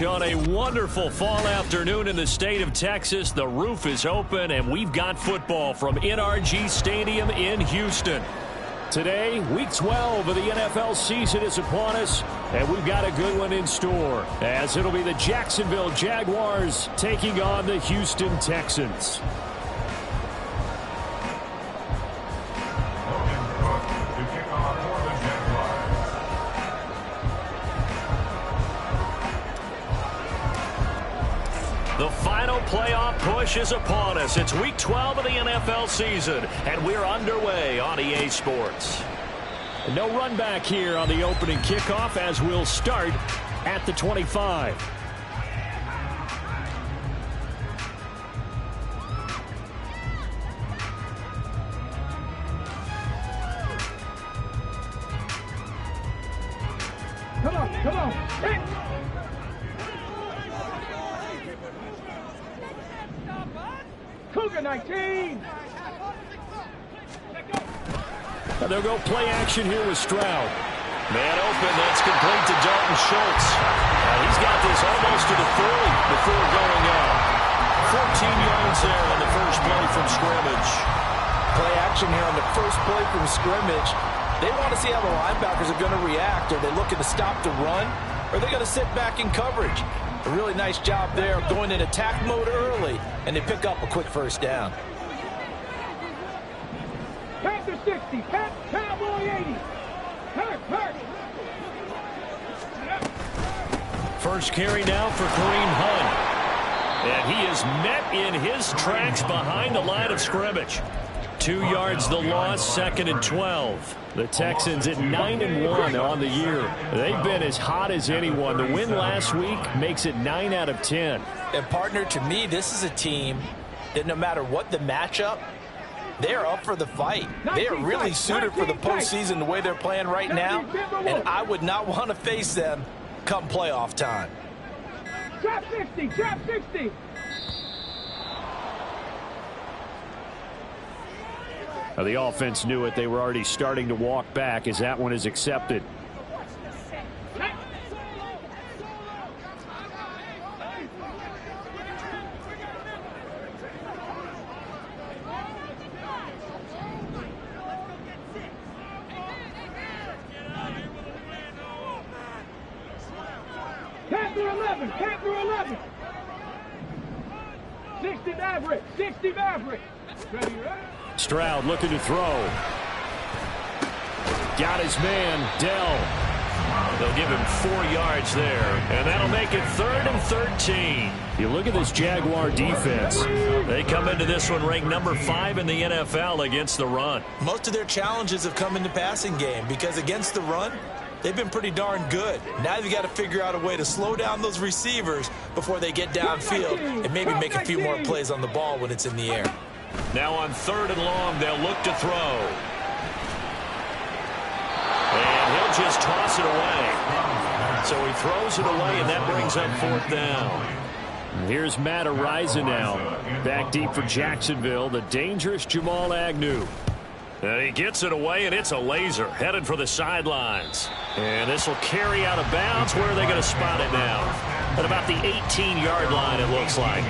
On a wonderful fall afternoon in the state of Texas, the roof is open, and we've got football from NRG Stadium in Houston. Today, Week 12 of the NFL season is upon us, and we've got a good one in store, as it'll be the Jacksonville Jaguars taking on the Houston Texans. The final playoff push is upon us. It's Week 12 of the NFL season, and we're underway on EA Sports. No run back here on the opening kickoff as we'll start at the 25. Come on. Hit. Cougar 19. They'll go play action here with Stroud. Man open, that's complete to Dalton Schultz. He's got this almost to the 30 before going out. 14 yards there on the first play from scrimmage. Play action here on the first play from scrimmage. They want to see how the linebackers are going to react. Are they looking to stop the run? Or are they going to sit back in coverage? A really nice job there of going in attack mode early, and they pick up a quick first down. Panther 60, Cowboy 80. Hurt. First carry now for Kareem Hunt. And he is met in his tracks behind the line of scrimmage. 2 yards the loss, 2nd and 12. The Texans at 9-1 on the year. They've been as hot as anyone. The win last week makes it 9 out of 10. And partner, to me, this is a team that no matter what the matchup, they're up for the fight. They are really suited for the postseason the way they're playing right now. And I would not want to face them come playoff time. Drop 60. The offense knew it. They were already starting to walk back as that one is accepted. Panther 11. 60 Maverick. Ready? Stroud looking to throw. Got his man, Dell. They'll give him 4 yards there, and that'll make it 3rd and 13. You look at this Jaguar defense. They come into this one ranked number 5 in the NFL against the run. Most of their challenges have come in the passing game because against the run, they've been pretty darn good. Now they've got to figure out a way to slow down those receivers before they get downfield and maybe make a few more plays on the ball when it's in the air. Now on 3rd and long, they'll look to throw. And he'll just toss it away. So he throws it away, and that brings up 4th down. Here's Matt Araiza now. Back deep for Jacksonville, the dangerous Jamal Agnew. And he gets it away, and it's a laser headed for the sidelines. And this will carry out of bounds. Where are they going to spot it now? At about the 18-yard line, it looks like.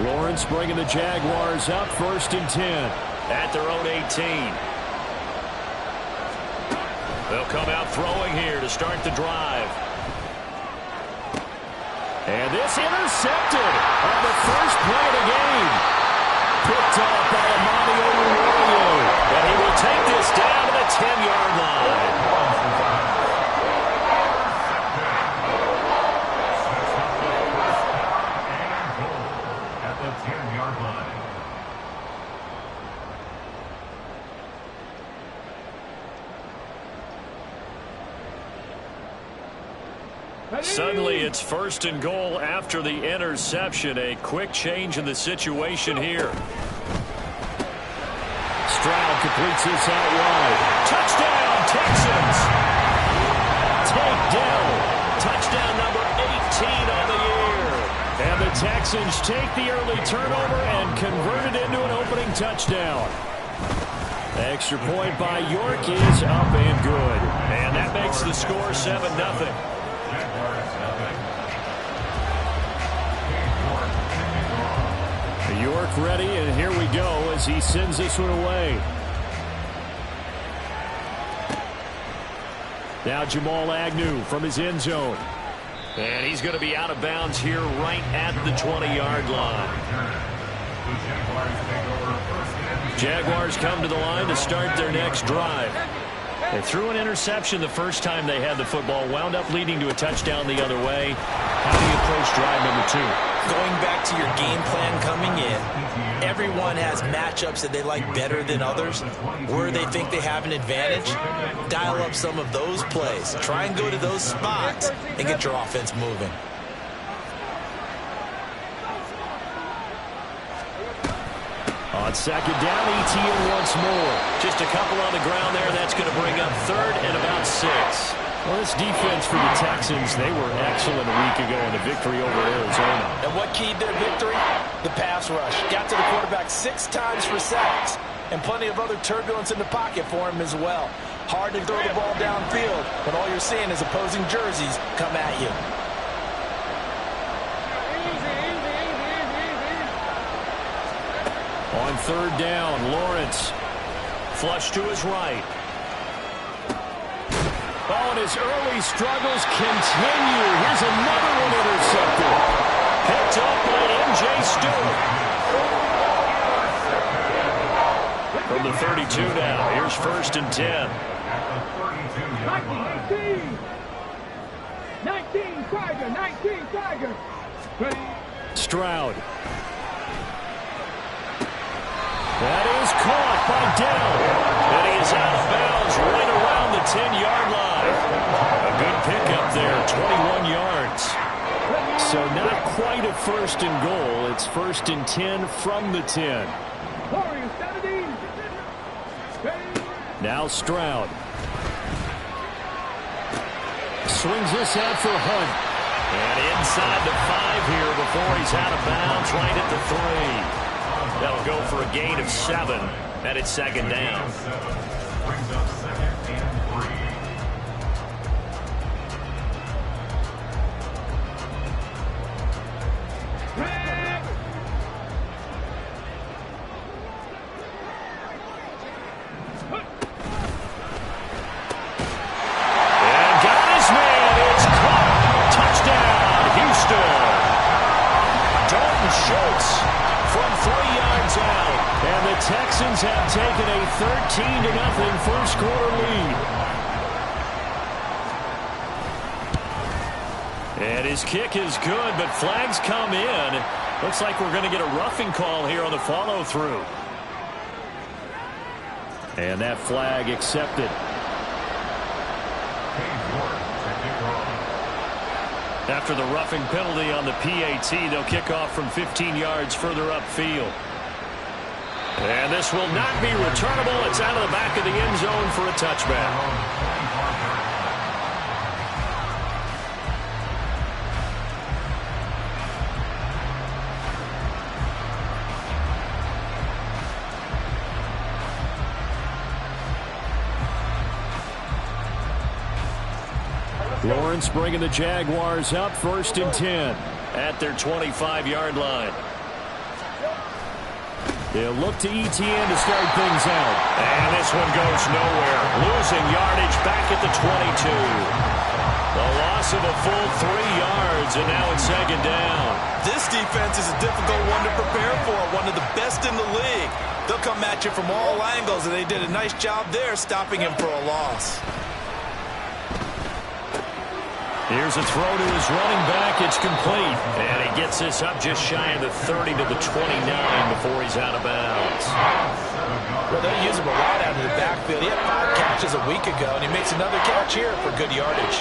Lawrence bringing the Jaguars up 1st and 10 at their own 18. They'll come out throwing here to start the drive. And this intercepted on the first play of the game. Picked off by Amani Oruwariye. And he will take this down to the 10-yard line. Suddenly it's 1st and goal after the interception. A quick change in the situation here. Stroud completes this out wide. Touchdown, Texans! Take Dell. Touchdown number 18 on the year. And the Texans take the early turnover and convert it into an opening touchdown. Extra point by York is up and good. And that makes the score 7-0. York ready, and here we go as he sends this one away. Now Jamal Agnew from his end zone. And he's going to be out of bounds here right at the 20-yard line. Jaguars come to the line to start their next drive. They threw an interception the first time they had the football, wound up leading to a touchdown the other way. How do you approach drive number 2? Going back to your game plan coming in, everyone has matchups that they like better than others. Where they think they have an advantage, dial up some of those plays. Try and go to those spots and get your offense moving. On second down, ETN once more. Just a couple on the ground there. That's going to bring up third and about 6. Well, this defense for the Texans, they were excellent a week ago in the victory over Arizona. And what keyed their victory? The pass rush. Got to the quarterback 6 times for sacks. And plenty of other turbulence in the pocket for him as well. Hard to throw the ball downfield when all you're seeing is opposing jerseys come at you. On third down, Lawrence. Flush to his right. Oh, and his early struggles continue. Here's another one intercepted. Picked up by M.J. Stewart. From the 32 now. Here's first and 10. 19, Tiger, 19, Tiger. Stroud. That is caught by Dell. And he is out of bounds right around the 10-yard line. A good pickup there, 21 yards. So not quite a first and goal. It's first and 10 from the 10. Now Stroud. Swings this out for Hunt. And inside the 5 here before he's out of bounds right at the 3. That'll go for a gain of 7, and it's second down. And got his man. It's caught. Touchdown, Houston. Dalton Schultz from 3 yards out. And the Texans have taken a 13-0 first quarter lead. And his kick is good, but flags come in. Looks like we're going to get a roughing call here on the follow-through. And that flag accepted. After the roughing penalty on the PAT, they'll kick off from 15 yards further upfield. And this will not be returnable. It's out of the back of the end zone for a touchback. Lawrence bringing the Jaguars up first and 10 at their 25-yard line. They'll look to ETN to start things out. And this one goes nowhere. Losing yardage back at the 22. The loss of a full 3 yards, and now it's second down. This defense is a difficult one to prepare for, one of the best in the league. They'll come at you from all angles, and they did a nice job there stopping him for a loss. Here's a throw to his running back. It's complete. And he gets this up just shy of the 30 to the 29 before he's out of bounds. Well, they'll use him a lot out of the backfield. He had 5 catches a week ago, and he makes another catch here for good yardage.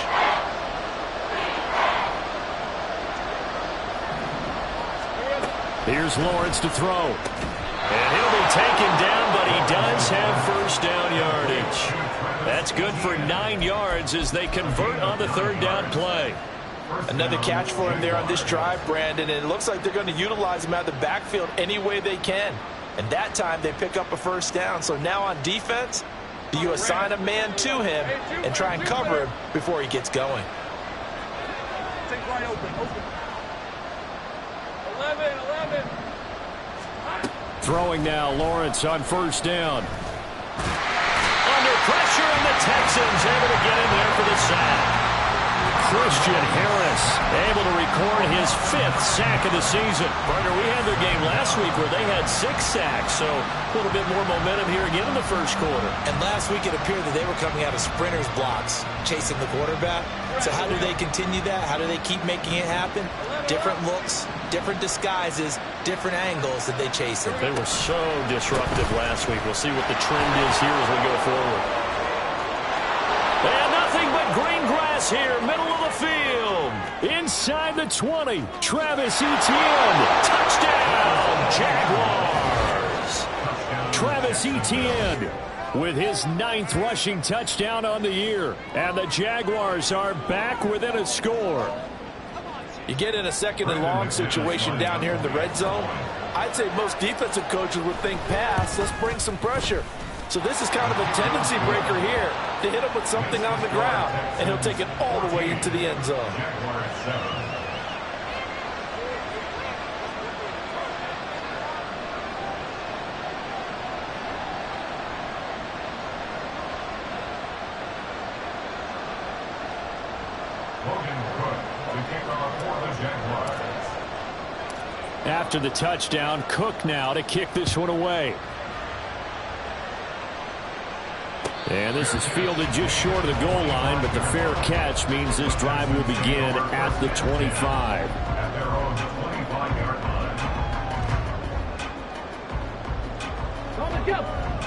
Here's Lawrence to throw. And he'll be taken down, but he does have first down yardage. That's good for 9 yards as they convert on the third down play. Another catch for him there on this drive, Brandon, and it looks like they're going to utilize him out of the backfield any way they can. And that time they pick up a first down. So now on defense, do you assign a man to him and try and cover him before he gets going? Take right open. 11. Throwing now, Lawrence on first down. Under pressure, and the Texans able to get in there for the sack. Christian Harris able to record his 5th sack of the season. Partner, we had their game last week where they had 6 sacks, so a little bit more momentum here again in the first quarter. And last week it appeared that they were coming out of sprinters blocks, chasing the quarterback. So how do they continue that? How do they keep making it happen? Different looks, different disguises, different angles that they chase it. They were so disruptive last week. We'll see what the trend is here as we go forward. And nothing but green grass here, middle of the field. Inside the 20, Travis Etienne. Touchdown, Jaguars. Travis Etienne with his 9th rushing touchdown on the year. And the Jaguars are back within a score. You get in a 2nd and long situation down here in the red zone. I'd say most defensive coaches would think pass. Let's bring some pressure. So this is kind of a tendency breaker here to hit him with something on the ground, and he'll take it all the way into the end zone. After the touchdown, Cook now to kick this one away. And this is fielded just short of the goal line, but the fair catch means this drive will begin at the 25.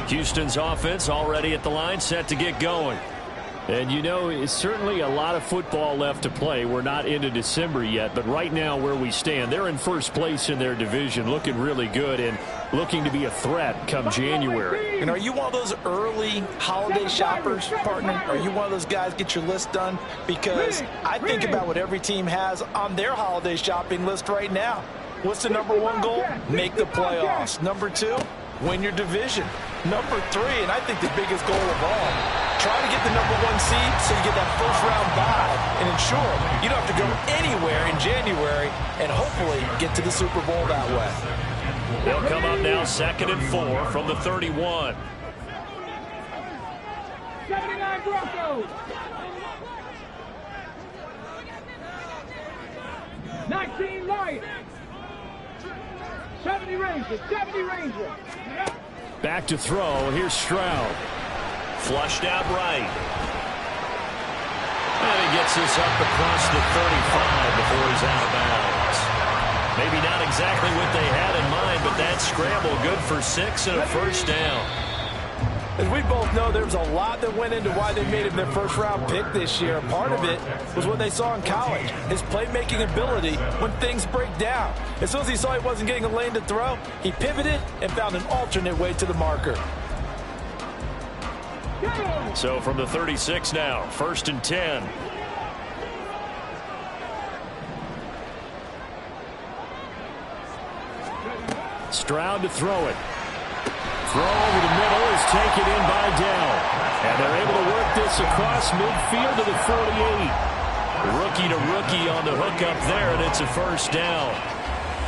Houston's offense already at the line, set to get going. And you know, it's certainly a lot of football left to play. We're not into December yet, but right now where we stand, they're in first place in their division, looking really good and looking to be a threat come January. And are you one of those early holiday shoppers, partner? Are you one of those guys get your list done? Because I think about what every team has on their holiday shopping list right now. What's the #1 goal? Make the playoffs. #2, win your division. #3, and I think the biggest goal of all, try to get the #1 seed so you get that first-round bye and ensure you don't have to go anywhere in January and hopefully get to the Super Bowl that way. They'll come up now 2nd and 4 from the 31. 79 Broncos. 19 Lions. 70 Rangers. Back to throw. Here's Stroud. Flushed out right. And he gets this up across the 35 before he's out of bounds. Maybe not exactly what they had in mind, but that scramble good for 6 and a first down. As we both know, there was a lot that went into why they made him their first-round pick this year. Part of it was what they saw in college, his playmaking ability when things break down. As soon as he saw he wasn't getting a lane to throw, he pivoted and found an alternate way to the marker. So from the 36 now, 1st and 10. Stroud to throw it. Throw over the middle is taken in by Dell. And they're able to work this across midfield to the 48. Rookie to rookie on the hook up there, and it's a first down.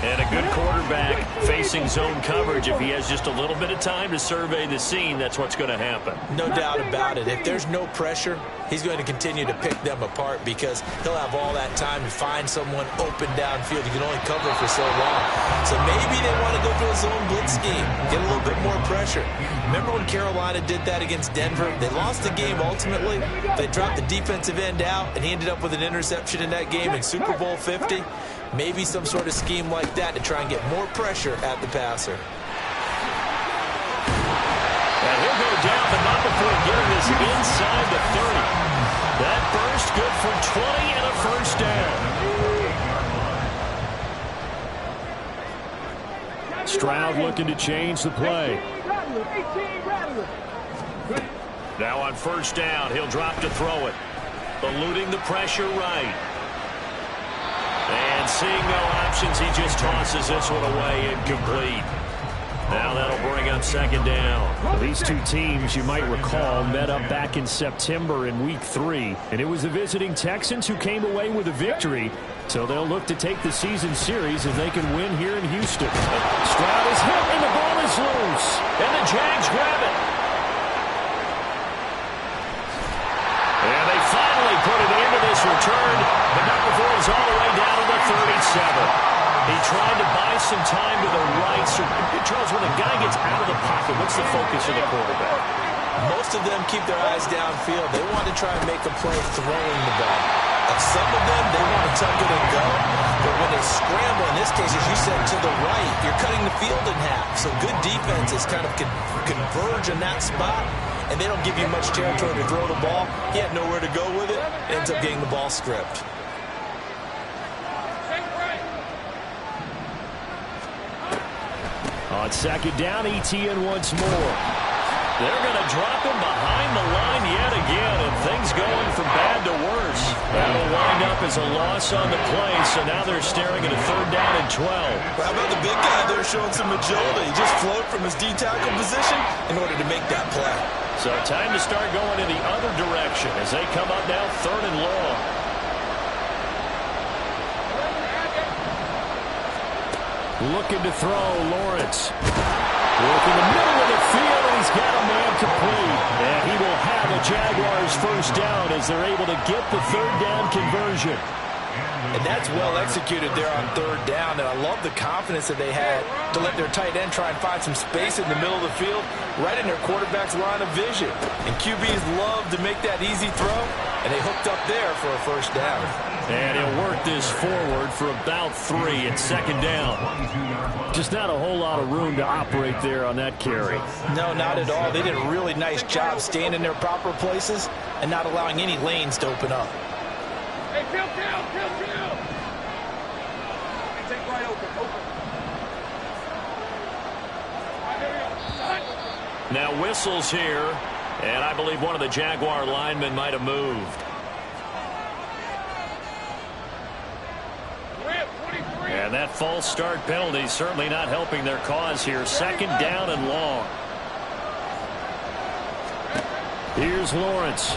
And a good quarterback facing zone coverage. If he has just a little bit of time to survey the scene, that's what's going to happen. No doubt about it. If there's no pressure, he's going to continue to pick them apart because he'll have all that time to find someone open downfield. He can only cover for so long. So maybe they want to go to a zone blitz scheme, get a little bit more pressure. Remember when Carolina did that against Denver? They lost the game ultimately. They dropped the defensive end out, and he ended up with an interception in that game in Super Bowl 50. Maybe some sort of scheme like that to try and get more pressure at the passer. And he'll go down, but not before getting this inside the 30. That burst good for 20 and a first down. Stroud looking to change the play. Now on first down, he'll drop to throw it. Eluding the pressure right. And seeing no options, he just tosses this one away incomplete. Now that'll bring up second down. These two teams, you might recall, met up back in September in Week 3. And it was the visiting Texans who came away with a victory. So they'll look to take the season series if they can win here in Houston. Stroud is hit and the ball is loose. And the Jags grab it. And they finally put it into this return. But not before it's all the way down to the 37. He tried to buy some time to the right. So, Charles, when a guy gets out of the pocket, what's the focus of the quarterback? Most of them keep their eyes downfield. They want to try and make a play throwing the ball. And some of them, they want to tuck it and go. But when they scramble, in this case, as you said, to the right, you're cutting the field in half. So good defenses kind of converge in that spot, and they don't give you much territory to throw the ball. He had nowhere to go with it. Ends up getting the ball stripped. On second down, ETN once more. They're going to drop him behind the line yet again, and things going from bad to worse. That'll wind up as a loss on the play, so now they're staring at a third down and 12. How about the big guy there showing some agility? He just floated from his D-tackle position in order to make that play. So time to start going in the other direction as they come up now third and long. Looking to throw, Lawrence. Working the middle of the field, and he's got a man complete. And he will have a Jaguars first down as they're able to get the third down conversion. And that's well executed there on third down. And I love the confidence that they had to let their tight end try and find some space in the middle of the field, right in their quarterback's line of vision. And QBs love to make that easy throw, and they hooked up there for a first down. And he'll work this forward for about 3 at second down. Just not a whole lot of room to operate there on that carry. No, not at all. They did a really nice job staying in their proper places and not allowing any lanes to open up. Hey, kill. Take right open. Now whistles here, and I believe one of the Jaguar linemen might have moved. And that false start penalty certainly not helping their cause here. Second down and long. Here's Lawrence.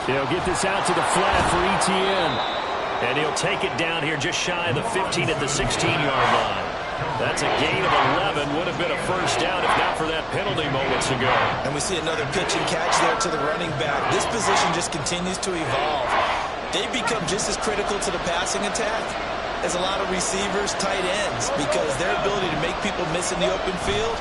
He'll get this out to the flat for ETN. And he'll take it down here just shy of the 15 at the 16-yard line. That's a gain of 11. Would have been a first down if not for that penalty moments ago. And we see another pitch and catch there to the running back. This position just continues to evolve. They become just as critical to the passing attack as a lot of receivers, tight ends, because their ability to make people miss in the open field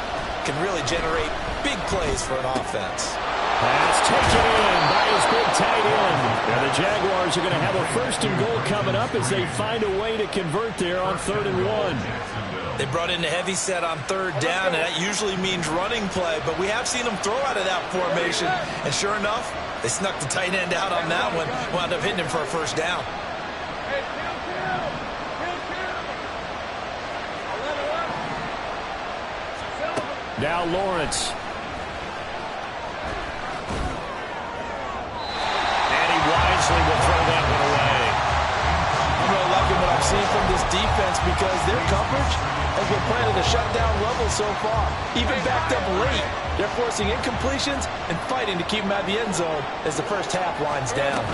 can really generate big plays for an offense. Pass taken in by his big tight end. And the Jaguars are going to have a first and goal coming up as they find a way to convert there on 3rd and 1. They brought in the heavy set on third down, and that usually means running play, but we have seen them throw out of that formation, and sure enough, they snuck the tight end out on that one, wound up hitting him for a first down. Now Lawrence. And he wisely will throw that one away. I'm really liking what I've seen from this defense because their coverage has been playing at a shutdown level so far. Even backed up late, they're forcing incompletions and fighting to keep them out of the end zone as the first half winds down.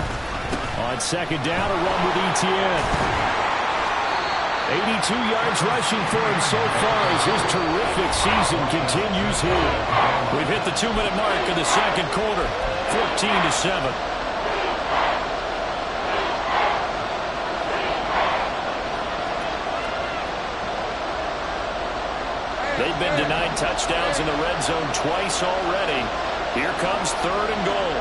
On second down, a run with ETN. 82 yards rushing for him so far as his terrific season continues here. We've hit the 2-minute mark of the second quarter, 14-7. They've been denied touchdowns in the red zone twice already. Here comes 3rd and goal.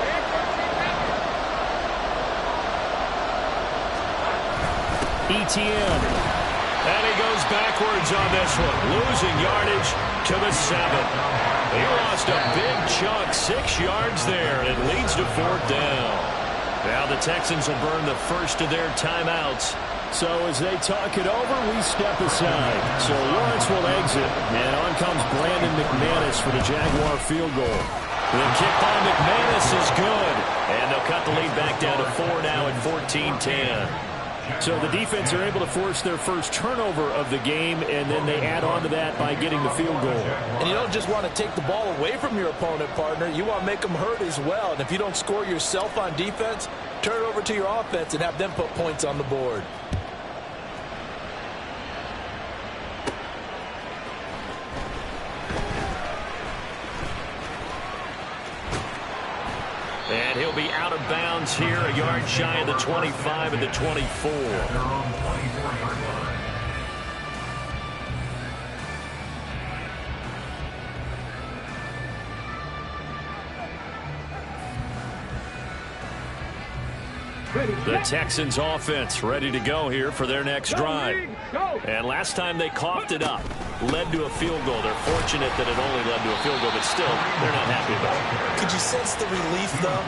ETN. And he goes backwards on this one, losing yardage to the 7. He lost a big chunk, 6 yards there, and it leads to 4th down. Now the Texans will burn the first of their timeouts. So as they talk it over, we step aside. So Lawrence will exit, and on comes Brandon McManus for the Jaguar field goal. The kick by McManus is good, and they'll cut the lead back down to 4 now at 14-10. So the defense are able to force their first turnover of the game, and then they add on to that by getting the field goal. And you don't just want to take the ball away from your opponent, partner. You want to make them hurt as well. And if you don't score yourself on defense, turn it over to your offense and have them put points on the board. And he'll be out of bounds here, a yard shy of the 25 and the 24. The Texans offense ready to go here for their next drive. And last time they coughed it up, led to a field goal. They're fortunate that it only led to a field goal, but still, they're not happy about it. Could you sense the relief, though,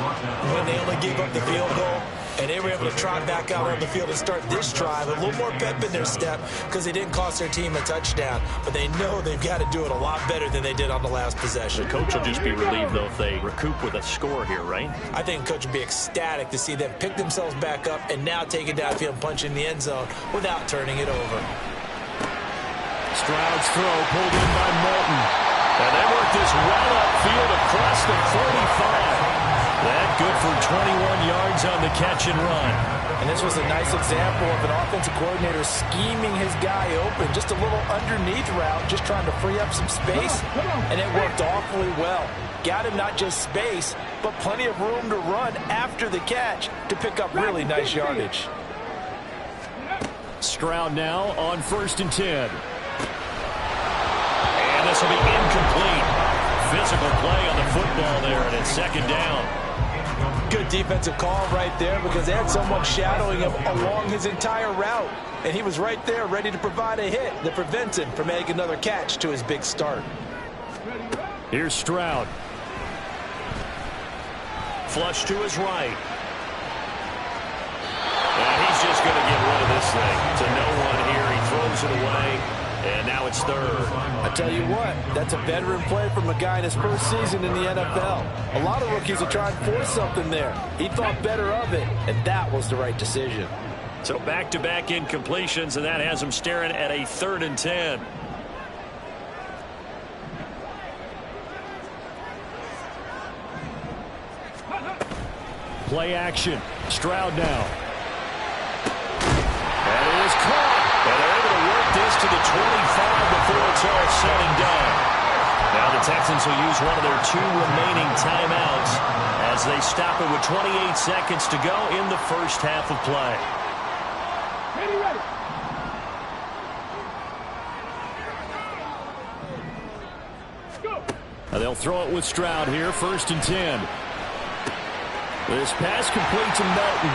when they only gave up the field goal? And they were able to trot back out on the field and start this drive. A little more pep in their step because they didn't cost their team a touchdown. But they know they've got to do it a lot better than they did on the last possession. The coach will just be relieved, though, if they recoup with a score here, right? I think the coach would be ecstatic to see them pick themselves back up and now take it downfield and punch in the end zone without turning it over. Stroud's throw pulled in by Moulton. And they work this well upfield across the 45. That good for 21 yards on the catch and run. And this was a nice example of an offensive coordinator scheming his guy open. Just a little underneath route, just trying to free up some space. And it worked awfully well. Got him not just space, but plenty of room to run after the catch to pick up really nice yardage. Stroud now on 1st and 10. And this will be incomplete. Physical play on the football there, and it's 2nd down. Good defensive call right there because they had someone shadowing him along his entire route. And he was right there ready to provide a hit that prevents him from making another catch to his big start. Here's Stroud. Flush to his right. And he's just going to get rid of this thing. To no one here. He throws it away. And now it's 3rd. I tell you what, that's a veteran play from a guy in his first season in the NFL. A lot of rookies are trying to force something there. He thought better of it, and that was the right decision. So back-to-back incompletions, and that has him staring at a 3rd and 10. Play action. Stroud now. And it is caught. And they're able to work this to the 25 before it's all said and done. Now the Texans will use one of their 2 remaining timeouts as they stop it with 28 seconds to go in the first half of play. Ready. Now they'll throw it with Stroud here, 1st and 10. This pass complete to Melton.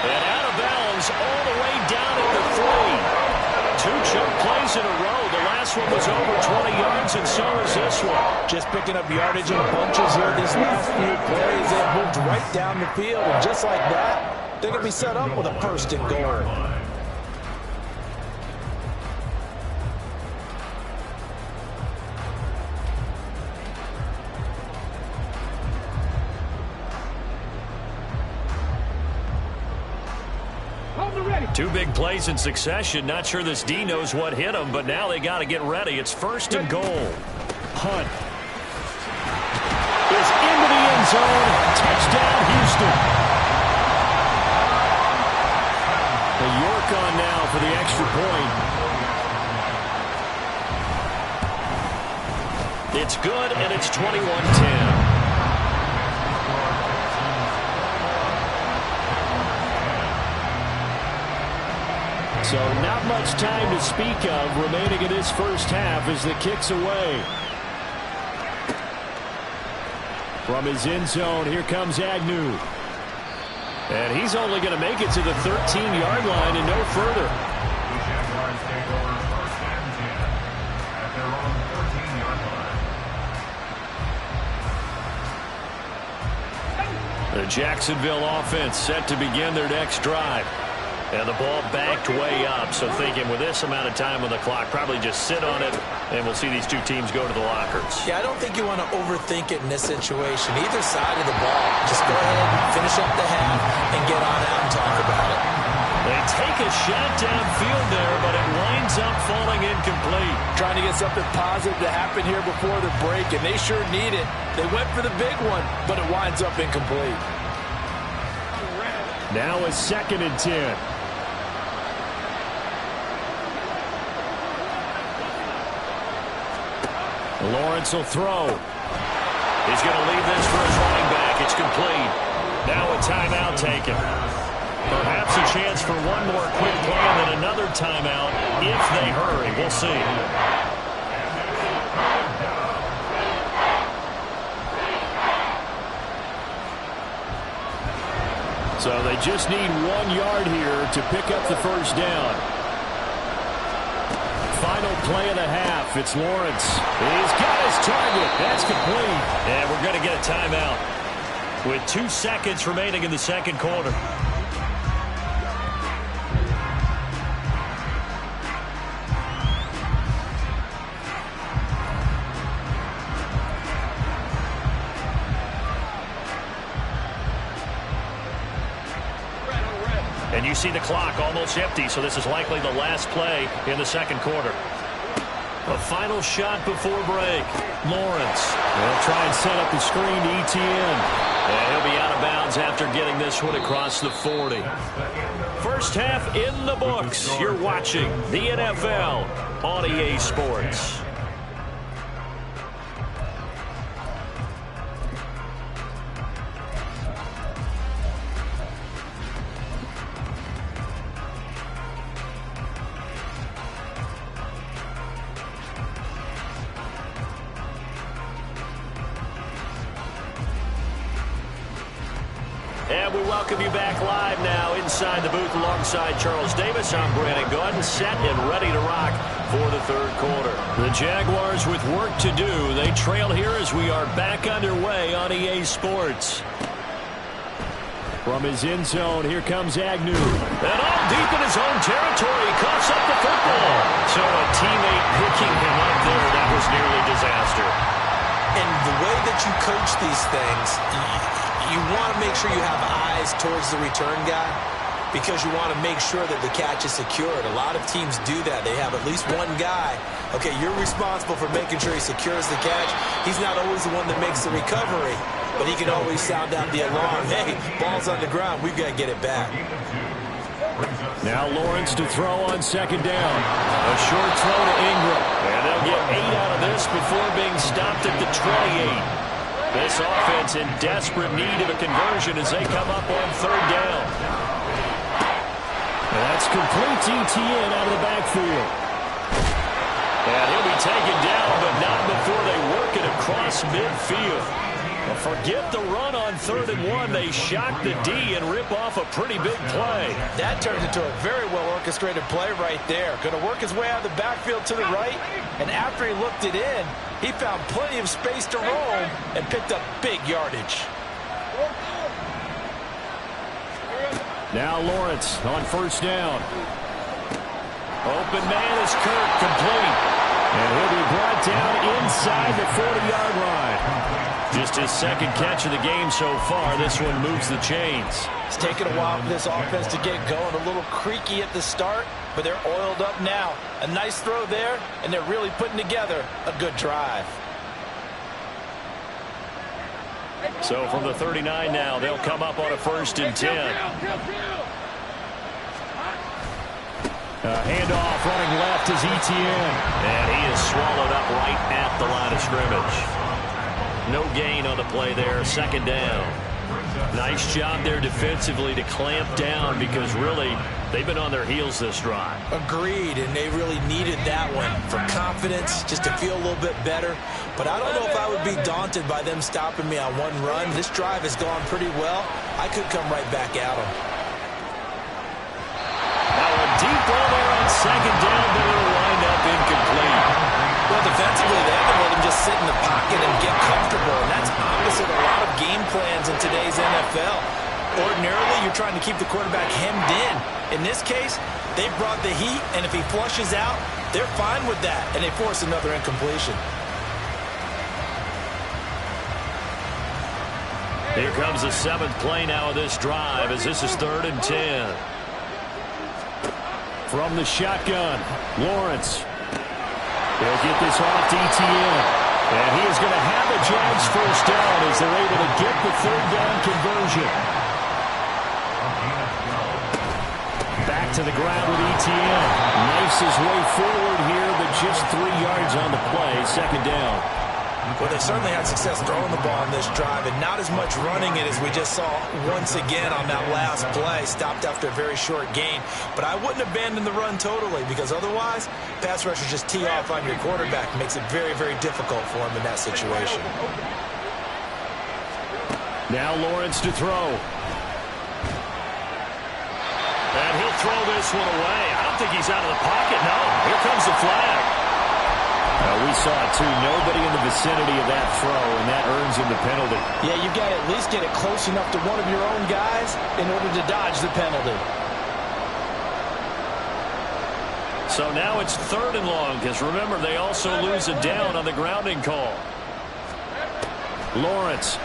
And out of bounds all the way down at the 3. 2 chunk plays in a row. The last one was over 20 yards, and so is this one. Just picking up yardage in bunches here these last few plays. They moved right down the field, and just like that, they're going to be set up with a 1st and goal. Two big plays in succession. Not sure this D knows what hit him, but now they got to get ready. It's 1st and goal. Hunt is into the end zone. Touchdown, Houston. The York on now for the extra point. It's good, and it's 21-10. So not much time to speak of remaining in this first half as the kick's away. From his end zone, here comes Agnew. And he's only going to make it to the 13-yard line and no further. The Jacksonville offense set to begin their next drive. And the ball backed way up, so thinking with this amount of time on the clock, probably just sit on it, and we'll see these two teams go to the lockers. Yeah, I don't think you want to overthink it in this situation. Either side of the ball. Just go ahead and finish up the half and get on out and talk about it. They take a shot downfield there, but it winds up falling incomplete. Trying to get something positive to happen here before the break, and they sure need it. They went for the big one, but it winds up incomplete. Now a 2nd and 10. Lawrence will throw. He's going to leave this for his running back. It's complete. Now a timeout taken. Perhaps a chance for one more quick play and then another timeout if they hurry. We'll see. So they just need 1 yard here to pick up the first down. Final play of the half. It's Lawrence. He's got his target. That's complete. And we're going to get a timeout with 2 seconds remaining in the second quarter. And you see the clock almost empty, so this is likely the last play in the second quarter. A final shot before break. Lawrence. They'll try and set up the screen to ETN. And he'll be out of bounds after getting this one across the 40. First half in the books. You're watching the NFL on EA Sports. And we welcome you back live now inside the booth alongside Charles Davis. I'm Brandon Gordon, set and ready to rock for the third quarter. The Jaguars with work to do. They trail here as we are back underway on EA Sports. From his end zone, here comes Agnew. And all deep in his own territory, he coughs up the football. So a teammate picking him up there, that was nearly disaster. And the way that you coach these things, you want to make sure you have eyes towards the return guy because you want to make sure that the catch is secured. A lot of teams do that. They have at least one guy. Okay, you're responsible for making sure he secures the catch. He's not always the one that makes the recovery, but he can always sound out the alarm. Hey, ball's on the ground. We've got to get it back. Now Lawrence to throw on second down. A short throw to Ingram. And they'll get 8 out of this before being stopped at the 28. This offense in desperate need of a conversion as they come up on third down. That's complete ETN out of the backfield. And he'll be taken down, but not before they work it across midfield. Forget the run on 3rd and 1. They shock the D and rip off a pretty big play. That turns into a very well-orchestrated play right there. Going to work his way out of the backfield to the right, and after he looked it in, he found plenty of space to roam and picked up big yardage. Now Lawrence on first down. Open man is Kirk, complete. And he'll be brought down inside the 40-yard line. Just his second catch of the game so far. This one moves the chains. It's taken a while for this offense to get going. A little creaky at the start, but they're oiled up now. A nice throw there, and they're really putting together a good drive. So from the 39 now, they'll come up on a 1st and 10. Handoff running left is ETN. And he is swallowed up right at the line of scrimmage. No gain on the play there. Second down. Nice job there defensively to clamp down because really they've been on their heels this drive. Agreed, and they really needed that one for confidence, just to feel a little bit better. But I don't know if I would be daunted by them stopping me on one run. This drive has gone pretty well. I could come right back at them. Now a deep ball there on second down, but it'll wind up incomplete. Well, defensively, they haven't let him just sit in the pocket and get comfortable, and that's opposite a lot of game plans in today's NFL. Ordinarily, you're trying to keep the quarterback hemmed in. In this case, they brought the heat, and if he flushes out, they're fine with that, and they force another incompletion. Here comes the 7th play now of this drive as this is 3rd and 10. From the shotgun, Lawrence. They'll get this off to ETN. And he is going to have the Jags first down as they're able to get the third down conversion. Back to the ground with ETN. Knifes his way forward here, but just 3 yards on the play. Second down. Well, they certainly had success throwing the ball on this drive, and not as much running it as we just saw once again on that last play. Stopped after a very short gain. But I wouldn't abandon the run totally, because otherwise, pass rushers just tee off on your quarterback. Makes it very, very difficult for him in that situation. Now Lawrence to throw. And he'll throw this one away. I don't think he's out of the pocket. No, here comes the flag. We saw it, too. Nobody in the vicinity of that throw, and that earns him the penalty. Yeah, you've got to at least get it close enough to one of your own guys in order to dodge the penalty. So now it's 3rd and long, because remember, they also lose a down on the grounding call. Lawrence.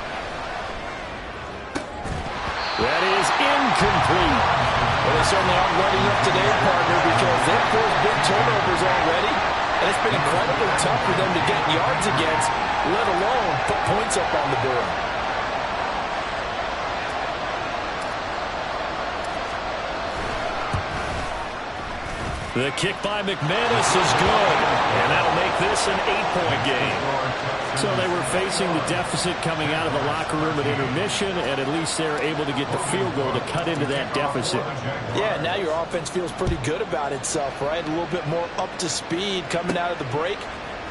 That is incomplete. Well, they certainly aren't running up to their partner because they've forced big turnovers already. And it's been incredibly tough for them to get yards against, let alone put points up on the board. The kick by McManus is good, and that'll make this an 8-point game. So they were facing the deficit coming out of the locker room at intermission, and at least they're able to get the field goal to cut into that deficit. Yeah, now your offense feels pretty good about itself, right? A little bit more up to speed coming out of the break.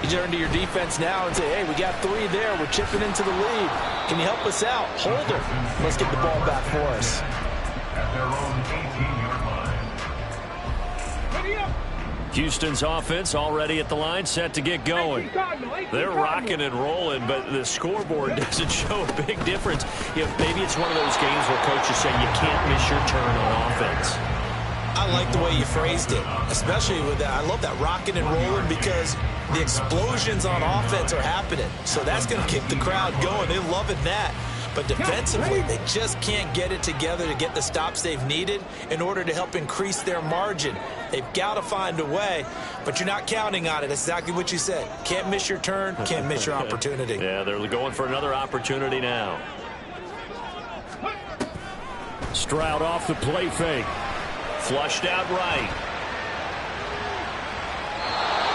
You turn to your defense now and say, hey, we got 3 there. We're chipping into the lead. Can you help us out? Hold it. Let's get the ball back for us. Houston's offense already at the line, set to get going. They're rocking and rolling, but the scoreboard doesn't show a big difference. You know, maybe it's one of those games where coaches say you can't miss your turn on offense. I like the way you phrased it, especially with that. I love that rocking and rolling because the explosions on offense are happening. So that's going to keep the crowd going. They're loving that. But defensively, they just can't get it together to get the stops they've needed in order to help increase their margin. They've got to find a way, but you're not counting on it. That's exactly what you said. Can't miss your turn, can't miss your opportunity. Yeah, they're going for another opportunity now. Stroud off the play fake. Flushed out right.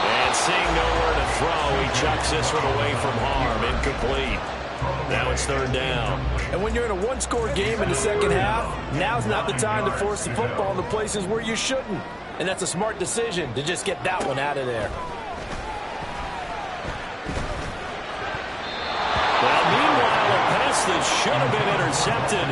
And seeing nowhere to throw, he chucks this one away from harm. Incomplete. Now it's 3rd down. And when you're in a one-score game in the second half, now's not the time to force the football in the places where you shouldn't. And that's a smart decision to just get that one out of there. Well, meanwhile, a pass that should have been intercepted,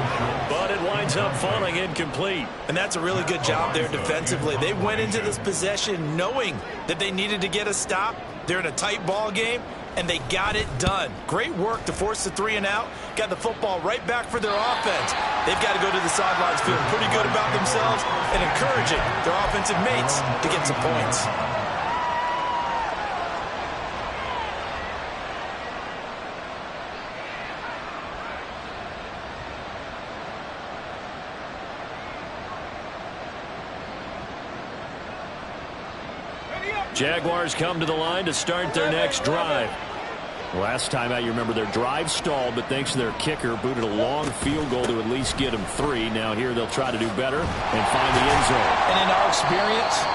but it winds up falling incomplete. And that's a really good job there defensively. They went into this possession knowing that they needed to get a stop. They're in a tight ball game, and they got it done. Great work to force the 3 and out. Got the football right back for their offense. They've got to go to the sidelines feeling pretty good about themselves and encouraging their offensive mates to get some points. Jaguars come to the line to start their next drive. Last time out, you remember their drive stalled, but thanks to their kicker, booted a long field goal to at least get them 3. Now here they'll try to do better and find the end zone. And in our experience,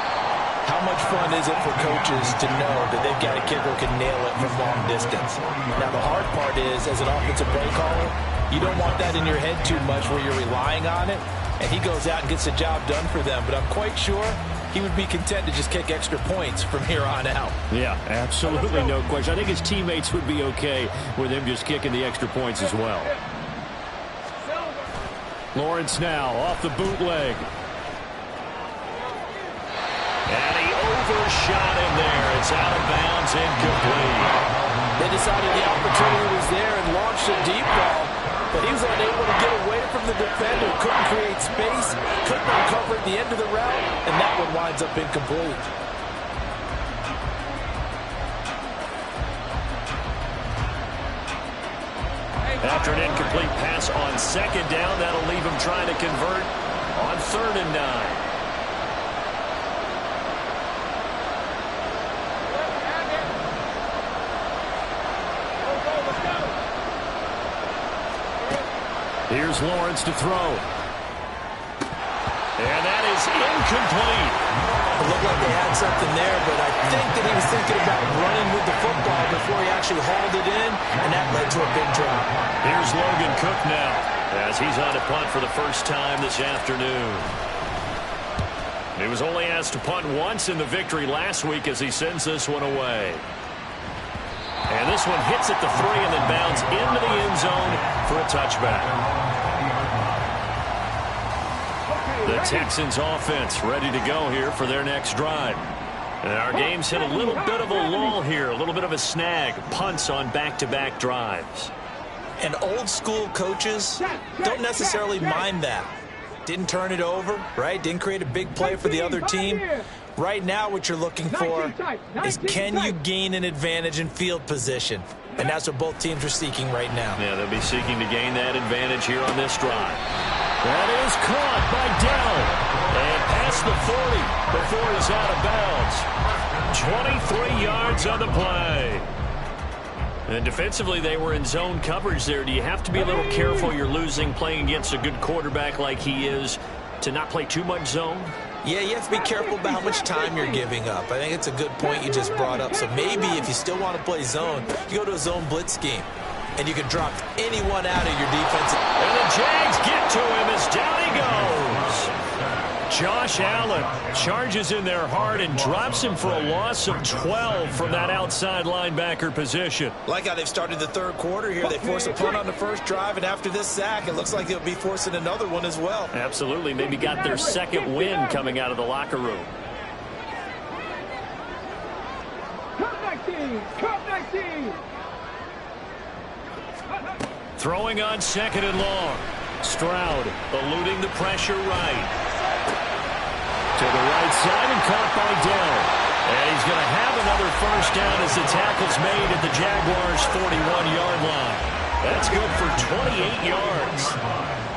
how much fun is it for coaches to know that they've got a kicker who can nail it from long distance? Now the hard part is, as an offensive play caller, you don't want that in your head too much where you're relying on it, and he goes out and gets the job done for them. But I'm quite sure he would be content to just kick extra points from here on out. Yeah, absolutely no question. I think his teammates would be okay with him just kicking the extra points as well. Lawrence now off the bootleg. And he overshot him there. It's out of bounds, incomplete. They decided the opportunity was there and launched a deep ball, but he was unable to get away from the defender, couldn't create space, couldn't uncover at the end of the route, and that one winds up incomplete. After an incomplete pass on 2nd down, that'll leave him trying to convert on 3rd and 9. Here's Lawrence to throw. And that is incomplete. It looked like they had something there, but I think that he was thinking about running with the football before he actually hauled it in, and that led to a big drop. Here's Logan Cook now, as he's on to punt for the first time this afternoon. He was only asked to punt once in the victory last week as he sends this one away. And this one hits at the 3 and then bounds into the end zone for a touchback. The Texans offense ready to go here for their next drive. And our game's hit a little bit of a lull here, a little bit of a snag. Punts on back-to-back drives. And old-school coaches don't necessarily mind that. Didn't turn it over, right? Didn't create a big play for the other team. Right now what you're looking for is can you gain an advantage in field position? And that's what both teams are seeking right now. Yeah, they'll be seeking to gain that advantage here on this drive. That is caught by Dell. And past the 40 before he's out of bounds. 23 yards on the play. And defensively, they were in zone coverage there. Do you have to be a little careful you're losing playing against a good quarterback like he is to not play too much zone? Yeah, you have to be careful about how much time you're giving up. I think it's a good point you just brought up. So maybe if you still want to play zone, you go to a zone blitz scheme. And you can drop anyone out of your defense. And the Jags get to him as down he goes. Josh Allen charges in there hard and drops him for a loss of 12 from that outside linebacker position. Like how they've started the third quarter here. They force a punt on the first drive, and after this sack, it looks like they'll be forcing another one as well. Absolutely. Maybe got their second win coming out of the locker room. Come 19! Come 19! Throwing on second and long. Stroud eluding the pressure right. To the right side and caught by Dell. And he's going to have another first down as the tackle's made at the Jaguars' 41-yard line. That's good for 28 yards.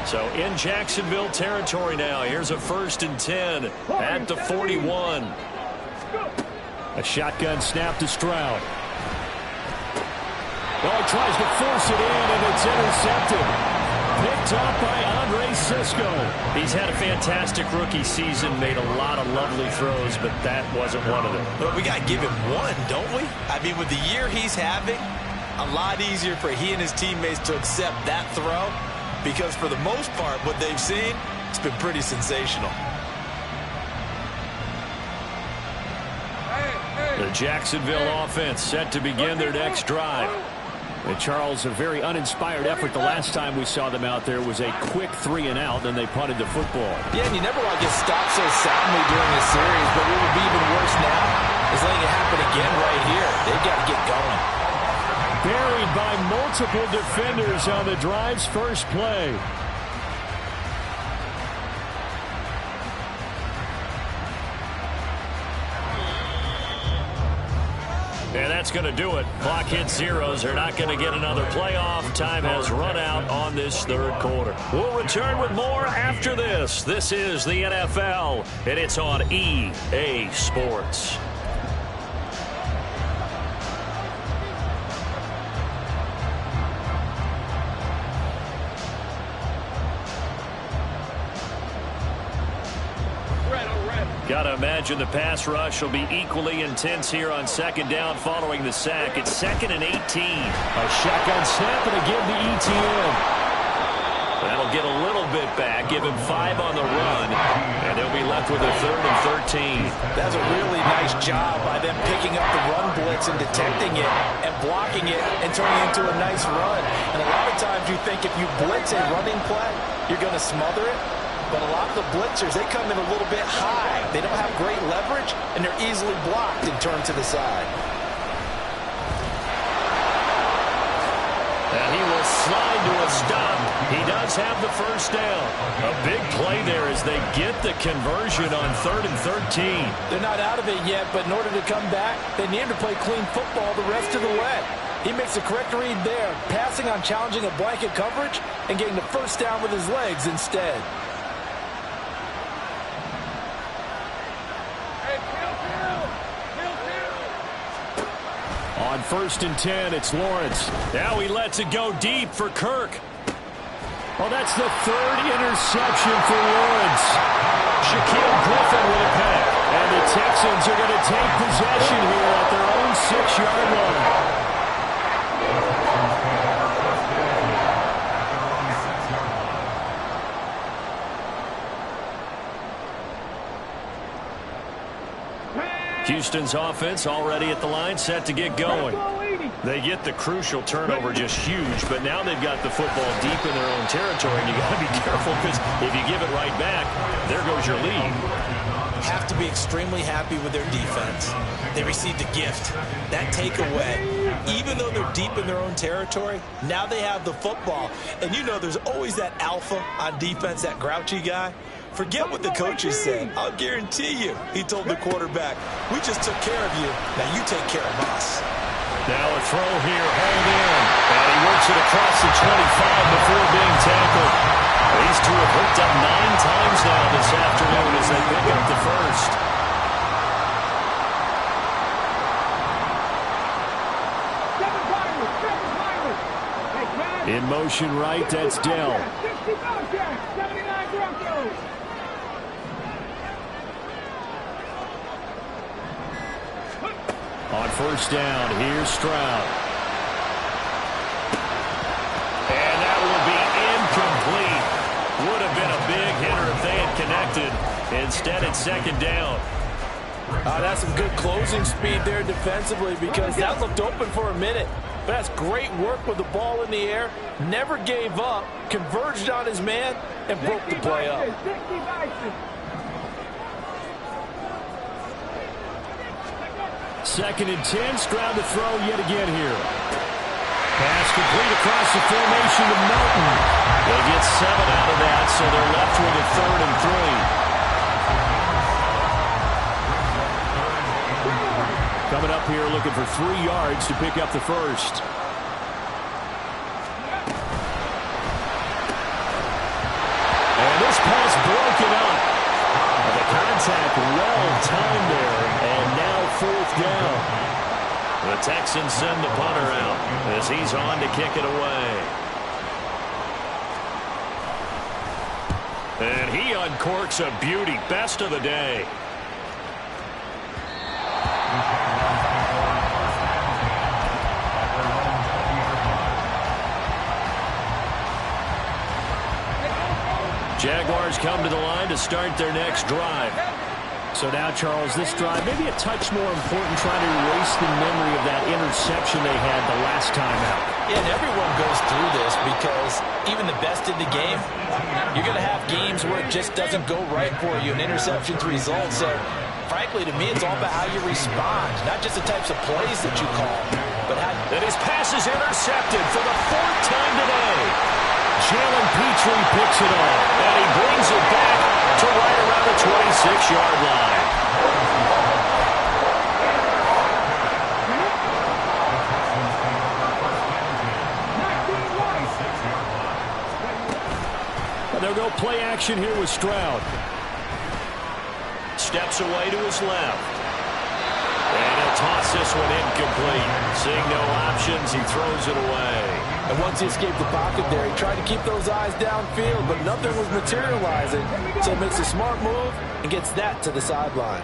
So in Jacksonville territory now. Here's a 1st and 10 at the 41. A shotgun snap to Stroud. Well, he tries to force it in, and it's intercepted. Picked up by Andre Sisco. He's had a fantastic rookie season, made a lot of lovely throws, but that wasn't one of them. But we got to give him one, don't we? I mean, with the year he's having, a lot easier for he and his teammates to accept that throw because for the most part, what they've seen, it's been pretty sensational. The Jacksonville offense set to begin their next drive. And Charles, a very uninspired effort the last time we saw them out there was a quick 3 and out, then they punted the football. Yeah, and you never want to get stopped so soundly during this series, but what would be even worse now is letting it happen again right here. They've got to get going. Buried by multiple defenders on the drive's first play. And that's going to do it. Clock hits zeros. They're not going to get another playoff. Time has run out on this third quarter. We'll return with more after this. This is the NFL, and it's on EA Sports. Got to imagine the pass rush will be equally intense here on second down following the sack. It's 2nd and 18. A shotgun snap and again to ETN. That'll get a little bit back, give him 5 on the run, and they'll be left with a 3rd and 13. That's a really nice job by them picking up the run blitz and detecting it and blocking it and turning it into a nice run. And a lot of times you think if you blitz a running play, you're going to smother it. But a lot of the blitzers, they come in a little bit high. They don't have great leverage, and they're easily blocked and turned to the side. And he will slide to a stop. He does have the first down. A big play there as they get the conversion on 3rd and 13. They're not out of it yet, but in order to come back, they need to play clean football the rest of the way. He makes the correct read there, passing on challenging a blanket coverage and getting the first down with his legs instead. On 1st and 10, it's Lawrence. Now he lets it go deep for Kirk. Oh, that's the third interception for Lawrence. Shaquille Griffin with a pick. And the Texans are going to take possession here at their own 6-yard line. Houston's offense already at the line, set to get going. They get the crucial turnover, just huge, but now they've got the football deep in their own territory, and you got to be careful because if you give it right back, there goes your lead. Have to be extremely happy with their defense. They received a gift. That takeaway, even though they're deep in their own territory, now they have the football. And you know there's always that alpha on defense, that grouchy guy. Forget what the coaches said. I'll guarantee you, he told the quarterback, we just took care of you. Now you take care of us. Now a throw here, hold in. And he works it across the 25 before being tackled. These two have hooked up 9 times now this afternoon as they pick up the first. In motion right, that's Dell. On first down, here's Stroud. And that will be incomplete. Would have been a big hitter if they had connected. Instead, it's second down. That's some good closing speed there defensively because that looked open for a minute. But that's great work with the ball in the air. Never gave up, converged on his man, and broke the play up. Second and 10, Stroud to throw yet again here. Pass complete across the formation to Melton. They get 7 out of that, so they're left with a 3rd and 3. Coming up here looking for 3 yards to pick up the first. And this pass broken up. The contact well timed there, and now 4th down. The Texans send the punter out as he's on to kick it away. And he uncorks a beauty. Best of the day. Jaguars come to the line to start their next drive. So now, Charles, this drive maybe a touch more important, trying to erase the memory of that interception they had the last time out. Yeah, and everyone goes through this because even the best in the game, you're going to have games where it just doesn't go right for you, and interceptions result. So, frankly, to me, it's all about how you respond, not just the types of plays that you call, but how. And his pass is intercepted for the 4th time today. Jalen Petrie picks it up, and he brings it back to right around the 26-yard line. And they'll go play action here with Stroud. Steps away to his left. And he'll toss this one incomplete. Seeing no options, he throws it away. And once he escaped the pocket there, he tried to keep those eyes downfield, but nothing was materializing. So he makes a smart move and gets that to the sideline.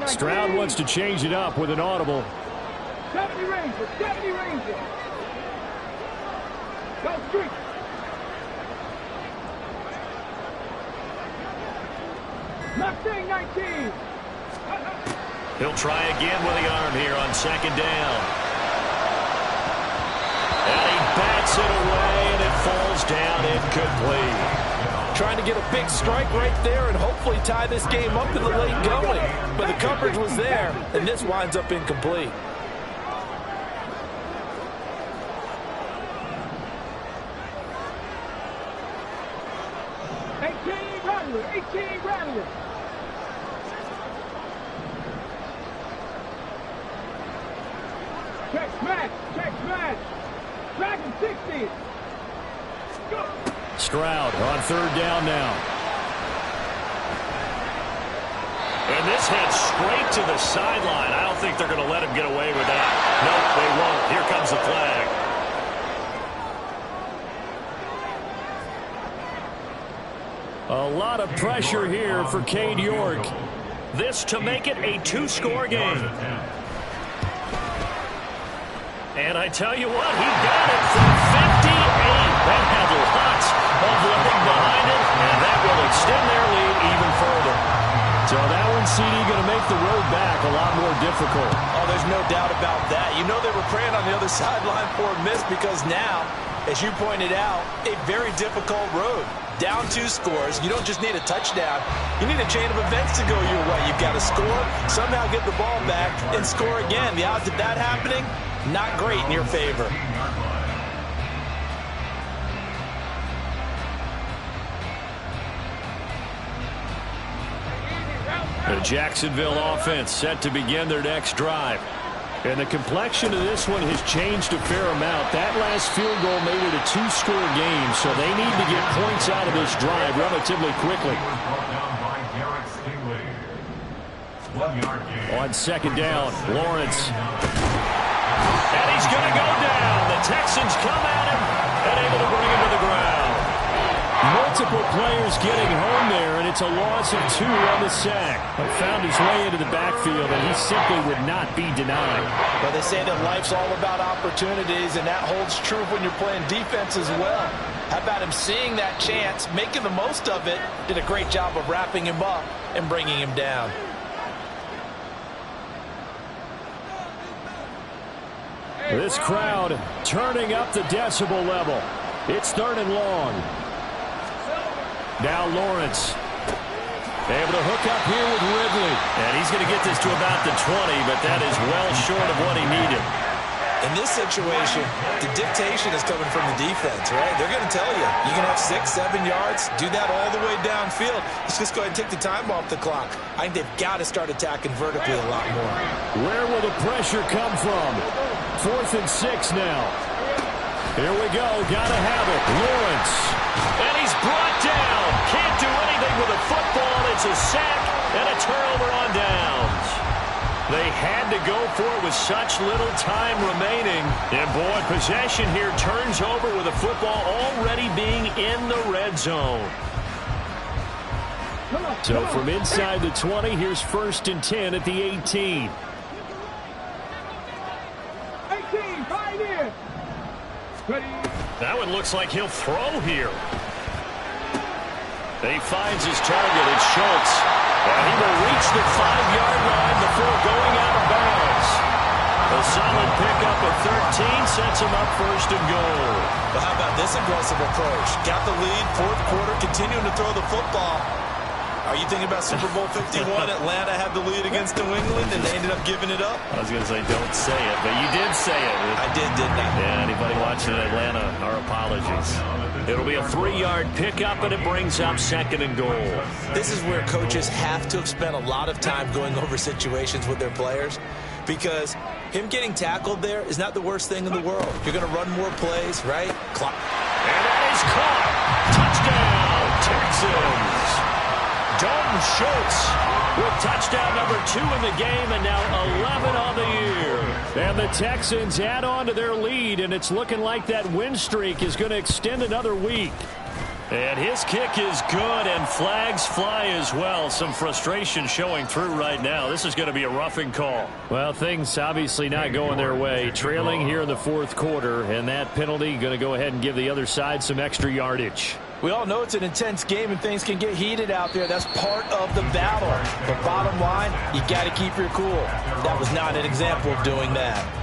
Stroud wants to change it up with an audible. 70 Rangers, 70 Rangers. Go street. Mustang 19. He'll try again with the arm here on second down. And he bats it away, and it falls down incomplete. Trying to get a big strike right there and hopefully tie this game up in the late going. But the coverage was there, and this winds up incomplete. Rattler. Check smash. Dragon 60. Go. Stroud on third down now. And this heads straight to the sideline. I don't think they're going to let him get away with that. Nope, they won't. Here comes the flag. A lot of pressure here for Cade York. This to make it a two-score game. And I tell you what, he got it from 58. That had lots of letting behind it, and that will extend their lead even further. So that one, CD, going to make the road back a lot more difficult. Oh, there's no doubt about that. You know they were praying on the other sideline for a miss because now, as you pointed out, a very difficult road. Down 2 scores. You don't just need a touchdown. You need a chain of events to go your way. You've got to score, somehow get the ball back, and score again. The odds of that happening, not great in your favor. The Jacksonville offense set to begin their next drive. And the complexion of this one has changed a fair amount. That last field goal made it a 2-score game, so they need to get points out of this drive relatively quickly. On second down, Lawrence. And he's going to go down. The Texans come at him and able to bring him to the ground. Multiple players getting home there, and it's a loss of 2 on the sack. Found his way into the backfield, and he simply would not be denied. Well, they say that life's all about opportunities, and that holds true when you're playing defense as well. How about him seeing that chance, making the most of it, did a great job of wrapping him up and bringing him down. This crowd turning up the decibel level. It's 3rd and long. Now Lawrence. Able to hook up here with Ridley. And he's going to get this to about the 20, but that is well short of what he needed. In this situation, the dictation is coming from the defense, right? They're going to tell you, you can have 6, 7 yards, do that all the way downfield. Let's just go ahead and take the time off the clock. I think they've got to start attacking vertically a lot more. Where will the pressure come from? 4th and 6 now. Here we go. Got to have it. Lawrence. And he's brought down. Can't do anything with a football. It's a sack and a turnover on downs. They had to go for it with such little time remaining. And, boy, possession here turns over with the football already being in the red zone. So from inside the 20, here's 1st and 10 at the 18. 18, right in. Ready. That one looks like he'll throw here. He finds his target. It's Schultz. And he will reach the 5-yard line before going out of bounds. A solid pickup of 13 sets him up 1st and goal. But how about this aggressive approach? Got the lead, 4th quarter, continuing to throw the football. Are you thinking about Super Bowl 51? Atlanta had the lead against New England, and they ended up giving it up? I was going to say, don't say it, but you did say it. I did, didn't I? Yeah, anybody watching in Atlanta, our apologies. It'll be a 3-yard pickup, and it brings up 2nd and goal. This is where coaches have to have spent a lot of time going over situations with their players, because him getting tackled there is not the worst thing in the world. You're going to run more plays, right? And that is caught. Touchdown, Texans. Dalton Schultz with touchdown number 2 in the game, and now 11 on the year. And the Texans add on to their lead, and it's looking like that win streak is going to extend another week. And his kick is good, and flags fly as well. Some frustration showing through right now. This is going to be a roughing call. Well, things obviously not going their way. Trailing here in the 4th quarter, and that penalty going to go ahead and give the other side some extra yardage. We all know it's an intense game and things can get heated out there. That's part of the battle. But bottom line, you got to keep your cool. That was not an example of doing that.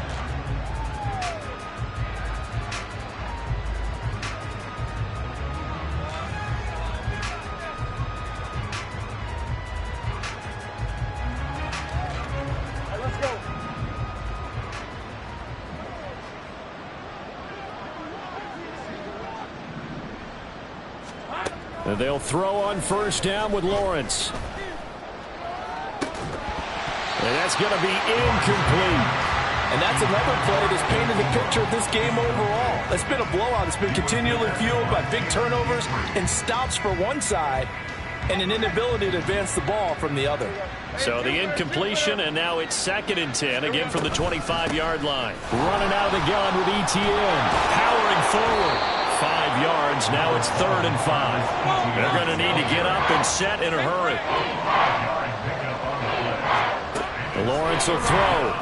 And they'll throw on 1st down with Lawrence. And that's going to be incomplete. And that's another play that's painted the picture of this game overall. It's been a blowout. It's been continually fueled by big turnovers and stops for one side and an inability to advance the ball from the other. So the incompletion, and now it's 2nd and 10, again from the 25-yard line. Running out of the gun with ETN. Powering forward. 5 yards, now it's 3rd and 5. They're going to need to get up and set in a hurry. Lawrence will throw.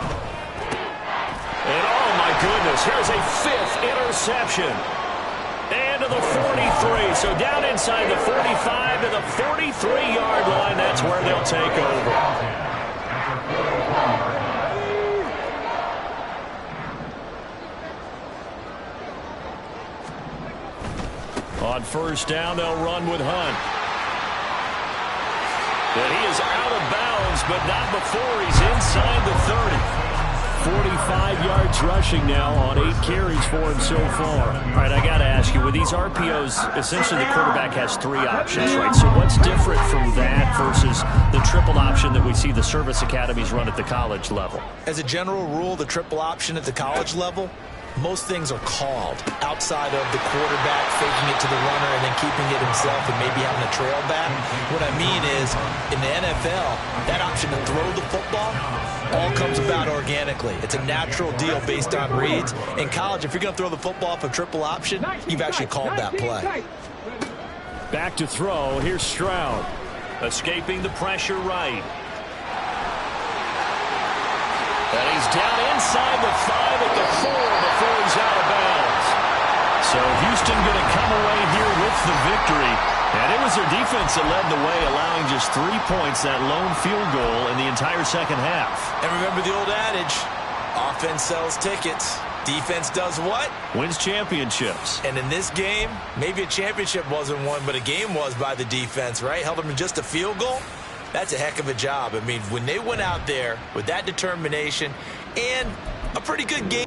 And oh my goodness, here's a 5th interception. And to the 43, so down inside the 45 to the 43-yard line. That's where they'll take over. On 1st down, they'll run with Hunt. And he is out of bounds, but not before he's inside the 30. 45 yards rushing now on 8 carries for him so far. All right, I got to ask you, with these RPOs, essentially the quarterback has 3 options, right? So what's different from that versus the triple option that we see the service academies run at the college level? As a general rule, the triple option at the college level, most things are called outside of the quarterback faking it to the runner and then keeping it himself and maybe having a trail back. What I mean is, in the NFL, that option to throw the football all comes about organically. It's a natural deal based on reads. In college, if you're going to throw the football off a triple option, you've actually called that play. Back to throw. Here's Stroud. Escaping the pressure right. And he's down inside the 5 at the 4 before he's out of bounds. So Houston going to come away here with the victory. And it was their defense that led the way, allowing just 3 points, that lone field goal in the entire second half. And remember the old adage, offense sells tickets. Defense does what? Wins championships. And in this game, maybe a championship wasn't won, but a game was by the defense, right? Held them to just a field goal. That's a heck of a job. I mean, when they went out there with that determination and a pretty good game.